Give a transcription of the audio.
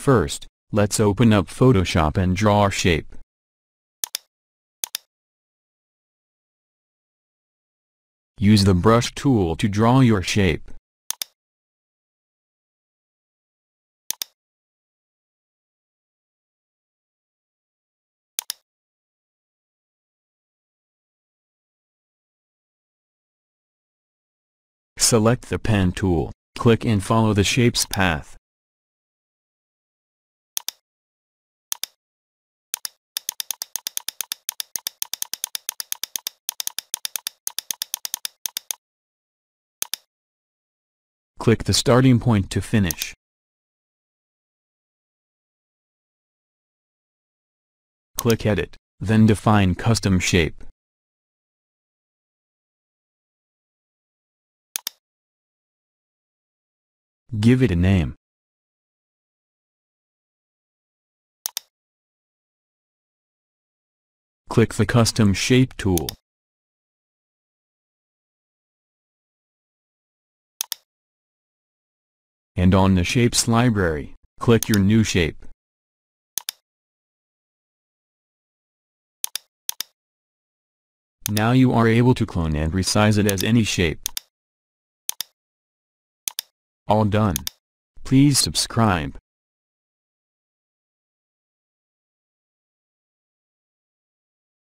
First, let's open up Photoshop and draw our shape. Use the brush tool to draw your shape. Select the pen tool, click and follow the shape's path. Click the starting point to finish. Click Edit, then define custom shape. Give it a name. Click the Custom Shape tool. And on the Shapes library, click your new shape. Now you are able to clone and resize it as any shape. All done. Please subscribe.